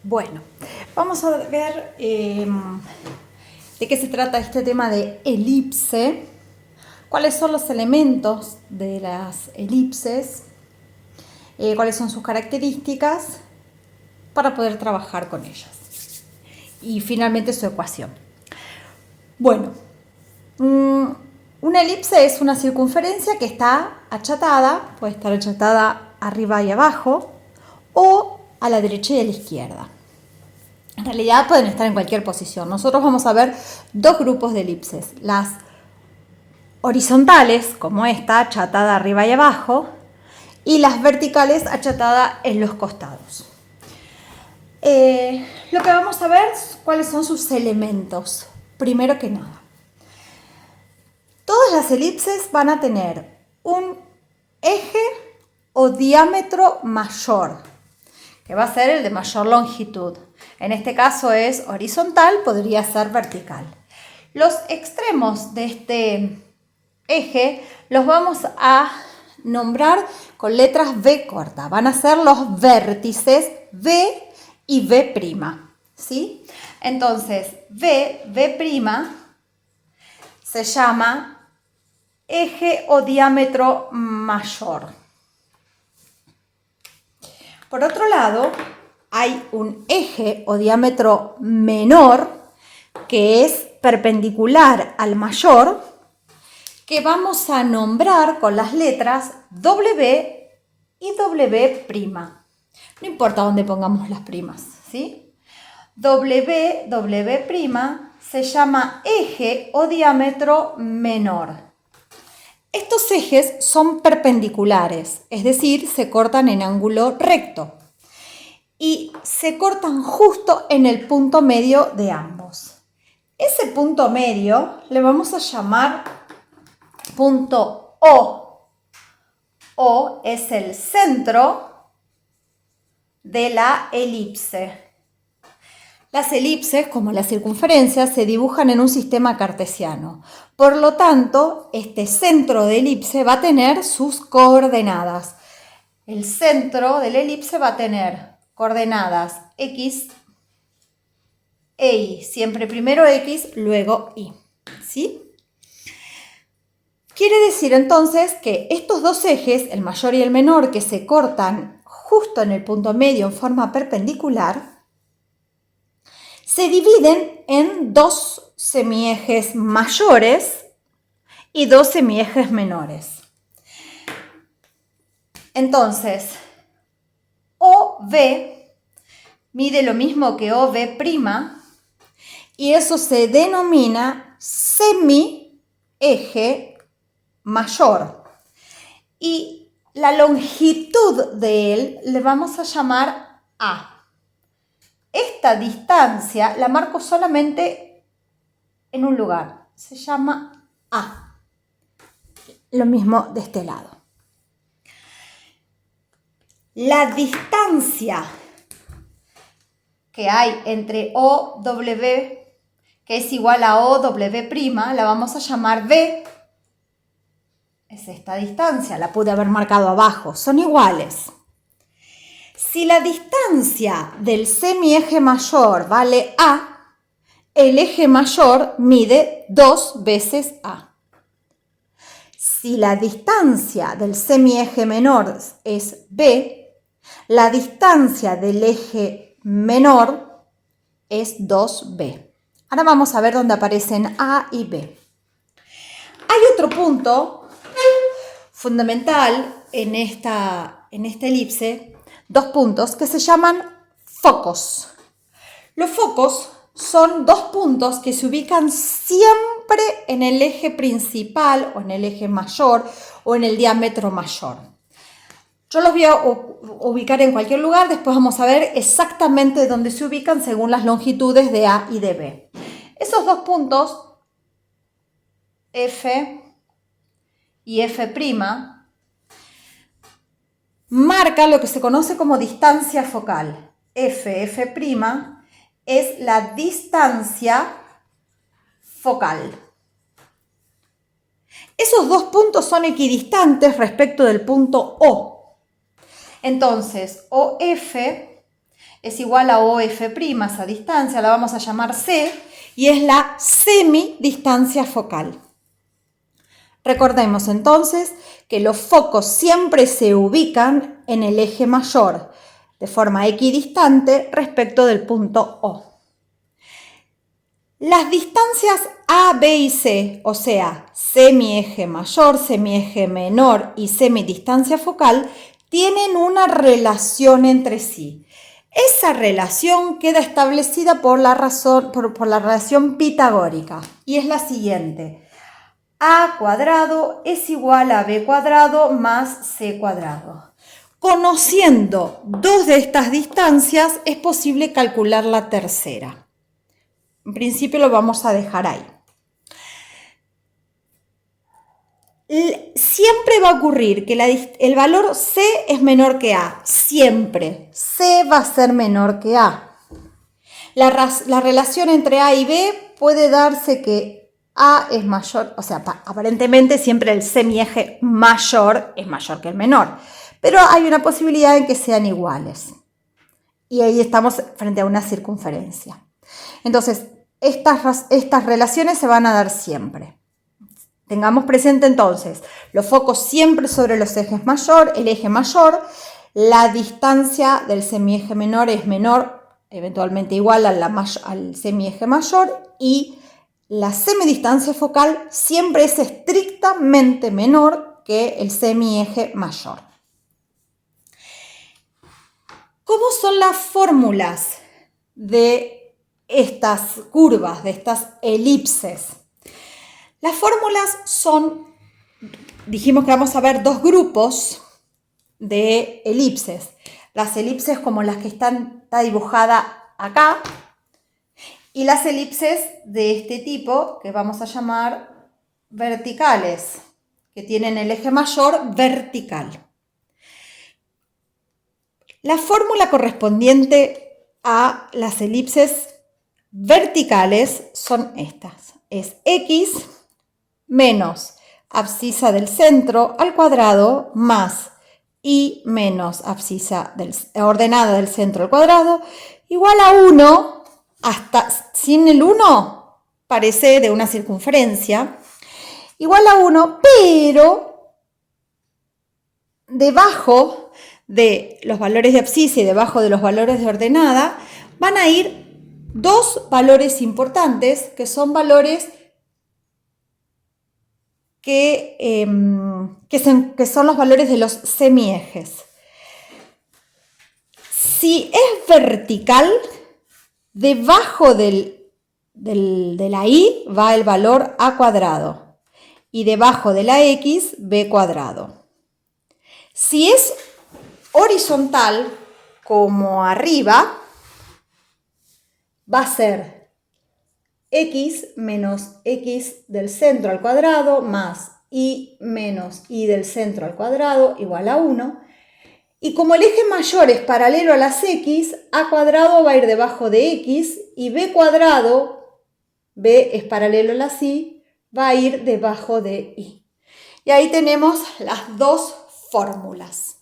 Bueno, vamos a ver de qué se trata este tema de elipse, cuáles son los elementos de las elipses, cuáles son sus características para poder trabajar con ellas y finalmente su ecuación. Bueno, una elipse es una circunferencia que está achatada, puede estar achatada arriba y abajo o a la derecha y a la izquierda. En realidad pueden estar en cualquier posición. Nosotros vamos a ver dos grupos de elipses. Las horizontales, como esta, achatada arriba y abajo, y las verticales, achatada en los costados. Lo que vamos a ver es cuáles son sus elementos. Primero que nada, todas las elipses van a tener un eje o diámetro mayor, que va a ser el de mayor longitud. En este caso es horizontal, podría ser vertical. Los extremos de este eje los vamos a nombrar con letras V corta. Van a ser los vértices V y V', ¿sí? Entonces, V' se llama eje o diámetro mayor. Por otro lado, hay un eje o diámetro menor que es perpendicular al mayor, que vamos a nombrar con las letras W y W'. No importa dónde pongamos las primas, ¿sí? W' se llama eje o diámetro menor. Estos ejes son perpendiculares, es decir, se cortan en ángulo recto y se cortan justo en el punto medio de ambos. Ese punto medio le vamos a llamar punto O. O es el centro de la elipse. Las elipses, como las circunferencias, se dibujan en un sistema cartesiano. Por lo tanto, este centro de elipse va a tener sus coordenadas. El centro de la elipse va a tener coordenadas X e Y. Siempre primero X, luego Y. ¿Sí? Quiere decir entonces que estos dos ejes, el mayor y el menor, que se cortan justo en el punto medio en forma perpendicular, se dividen en dos semiejes mayores y dos semiejes menores. Entonces, OV mide lo mismo que OV' y eso se denomina semieje mayor. Y la longitud de él le vamos a llamar A. Esta distancia la marco solamente en un lugar, se llama A. Lo mismo de este lado. La distancia que hay entre OW, que es igual a OW', la vamos a llamar B. Es esta distancia, la pude haber marcado abajo, son iguales. Si la distancia del semieje mayor vale A, el eje mayor mide 2 veces A. Si la distancia del semieje menor es B, la distancia del eje menor es 2B. Ahora vamos a ver dónde aparecen A y B. Hay otro punto fundamental en esta elipse, dos puntos que se llaman focos. Los focos son dos puntos que se ubican siempre en el eje principal o en el eje mayor o en el diámetro mayor. Yo los voy a ubicar en cualquier lugar, después vamos a ver exactamente dónde se ubican según las longitudes de A y de B. Esos dos puntos, F y F', marcan lo que se conoce como distancia focal. F' es la distancia focal. Esos dos puntos son equidistantes respecto del punto O. Entonces, OF es igual a OF', esa distancia la vamos a llamar C, y es la semidistancia focal. Recordemos entonces que los focos siempre se ubican en el eje mayor, de forma equidistante respecto del punto O. Las distancias A, B y C, o sea, semieje mayor, semieje menor y semidistancia focal, tienen una relación entre sí. Esa relación queda establecida por la relación pitagórica y es la siguiente. A cuadrado es igual a B cuadrado más C cuadrado. Conociendo dos de estas distancias es posible calcular la tercera. En principio lo vamos a dejar ahí. Siempre va a ocurrir que el valor C es menor que A. Siempre. C va a ser menor que A. La relación entre A y B puede darse que A es mayor, o sea, aparentemente siempre el semieje mayor es mayor que el menor. Pero hay una posibilidad en que sean iguales. Y ahí estamos frente a una circunferencia. Entonces, estas relaciones se van a dar siempre. Tengamos presente entonces, los focos siempre sobre los ejes mayor, el eje mayor, la distancia del semieje menor es menor, eventualmente igual al semieje mayor, y la semidistancia focal siempre es estrictamente menor que el semieje mayor. ¿Cómo son las fórmulas de estas curvas, de estas elipses? Las fórmulas son, dijimos que vamos a ver dos grupos de elipses. Las elipses como las que está dibujada acá y las elipses de este tipo que vamos a llamar verticales, que tienen el eje mayor vertical. La fórmula correspondiente a las elipses verticales son estas. Es x menos abscisa del centro al cuadrado más y menos abscisa ordenada del centro al cuadrado igual a 1, hasta sin el 1 parece de una circunferencia, igual a 1, pero debajo de los valores de abscisa y debajo de los valores de ordenada van a ir dos valores importantes que son valores que son los valores de los semiejes. Si es vertical, debajo de la y va el valor a cuadrado y debajo de la x b cuadrado. Si es horizontal, como arriba, va a ser x menos x del centro al cuadrado más y menos y del centro al cuadrado igual a 1. Y como el eje mayor es paralelo a las x, a cuadrado va a ir debajo de x y b cuadrado, b es paralelo a las y, va a ir debajo de y. Y ahí tenemos las dos fórmulas.